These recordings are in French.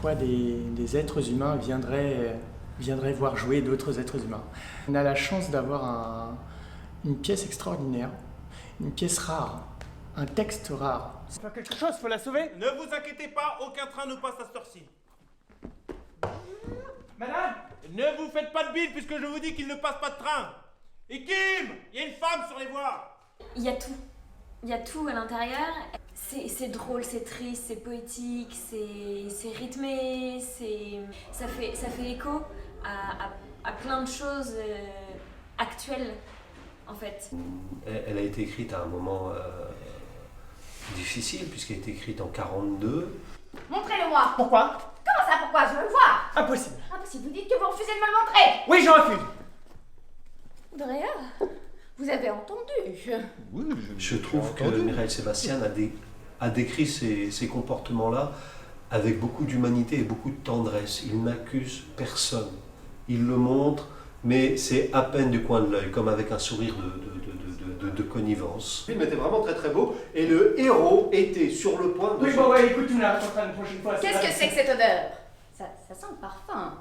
parfois des êtres humains viendraient voir jouer d'autres êtres humains. On a la chance d'avoir une pièce extraordinaire, une pièce rare, un texte rare. Faut faire quelque chose, faut la sauver. Ne vous inquiétez pas, aucun train ne passe à cette heure-ci. Madame! Ne vous faites pas de bile puisque je vous dis qu'il ne passe pas de train. Et Kim, il y a une femme sur les voies. Il y a tout. Il y a tout à l'intérieur. C'est drôle, c'est triste, c'est poétique, c'est rythmé, ça fait écho à plein de choses actuelles, en fait. Elle a été écrite à un moment difficile, puisqu'elle a été écrite en 42. Montrez-le-moi. Pourquoi? Comment ça, pourquoi? Je veux le voir. Impossible. Impossible, vous dites que vous refusez de me le montrer. Oui, je refuse. Andrea, vous avez entendu. Oui, je trouve que Mireille Sébastien a décrit ces comportements-là avec beaucoup d'humanité et beaucoup de tendresse. Il n'accuse personne. Il le montre, mais c'est à peine du coin de l'œil, comme avec un sourire de connivence. Le film était vraiment très très beau, et le héros était sur le point de... Oui, bon, ouais, écoute, tu me la raconteras une prochaine fois. Qu'est-ce que c'est que cette odeur? Ça sent le parfum.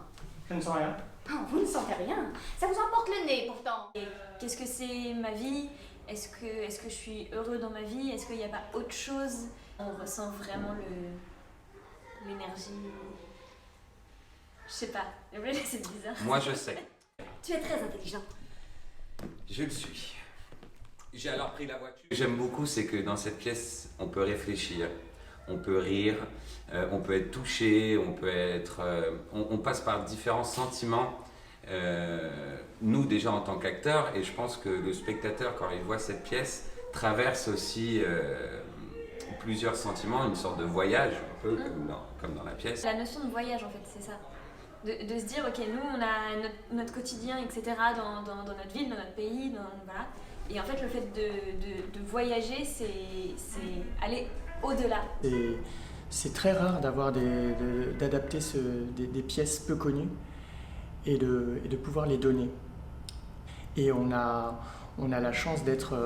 Je ne sens rien. Oh, vous ne sentez rien. Ça vous emporte le nez, pourtant. Et qu'est-ce que c'est ma vie? Est-ce que je suis heureux dans ma vie? Est-ce qu'il n'y a pas autre chose? On ressent vraiment l'énergie... Je sais pas, c'est bizarre. Moi je sais, Tu es très intelligent. je le suis. J'ai alors pris la voiture. Ce que j'aime beaucoup, c'est que dans cette pièce, on peut réfléchir, on peut rire, on peut être touché, on passe par différents sentiments. Nous déjà en tant qu'acteurs, et je pense que le spectateur, quand il voit cette pièce, traverse aussi plusieurs sentiments, une sorte de voyage, un peu comme dans la pièce. La notion de voyage, en fait, c'est ça. De se dire, ok, nous, on a notre quotidien, etc., dans notre ville, dans notre pays, voilà. Et en fait, le fait de voyager, c'est aller au-delà. C'est très rare d'adapter des pièces peu connues et de pouvoir les donner. Et on a la chance d'être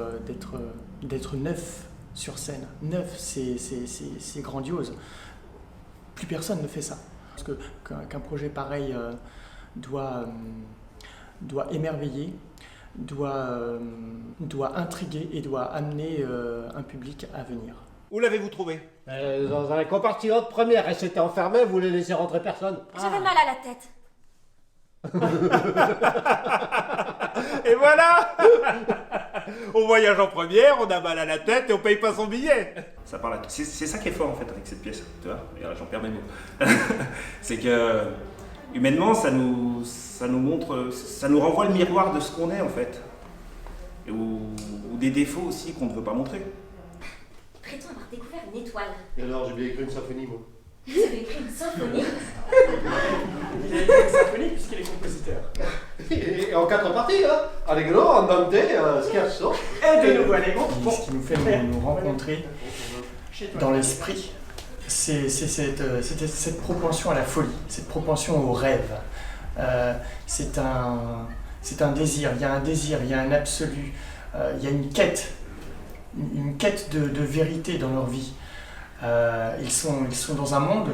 neuf sur scène. Neuf, c'est grandiose. Plus personne ne fait ça. Parce qu'un projet pareil doit émerveiller, doit intriguer et doit amener un public à venir. Où l'avez-vous trouvé? Dans un compartiment de première, elle s'était enfermée, elle voulait laisser rentrer personne. J'avais mal à la tête. Et voilà. On voyage en première, on a mal à la tête et on paye pas son billet. Ça parle c'est ça qui est fort en fait avec cette pièce, tu vois, regarde, j'en perds mes mots. C'est que humainement ça nous montre, ça nous renvoie le miroir de ce qu'on est en fait. Ou des défauts aussi qu'on ne veut pas montrer. Prétend avoir découvert une étoile. Et alors, j'ai bien écrit une symphonie, moi. Vous avez écrit une symphonie? Il a écrit une symphonie puisqu'il est compositeur. Et en 4 parties, hein. Allegro, andante, scherzo. Et de nouveau Allegro. Ce qui nous fait nous rencontrer dans l'esprit, c'est cette propension à la folie, cette propension au rêve. C'est un désir, il y a un absolu, il y a une quête de vérité dans leur vie. Ils sont dans un monde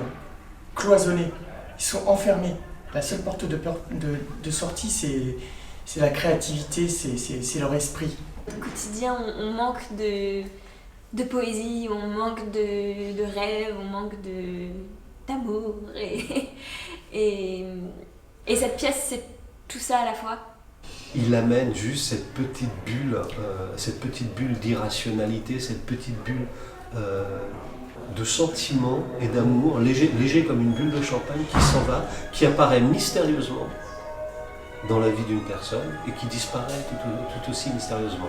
cloisonné, ils sont enfermés. La seule porte de sortie, c'est la créativité, c'est leur esprit. Au quotidien, on manque de poésie, on manque de rêve, on manque d'amour. Et cette pièce, c'est tout ça à la fois. Il amène juste cette petite bulle d'irrationalité, cette petite bulle de sentiment et d'amour, léger comme une bulle de champagne qui s'en va, qui apparaît mystérieusement dans la vie d'une personne et qui disparaît tout aussi mystérieusement.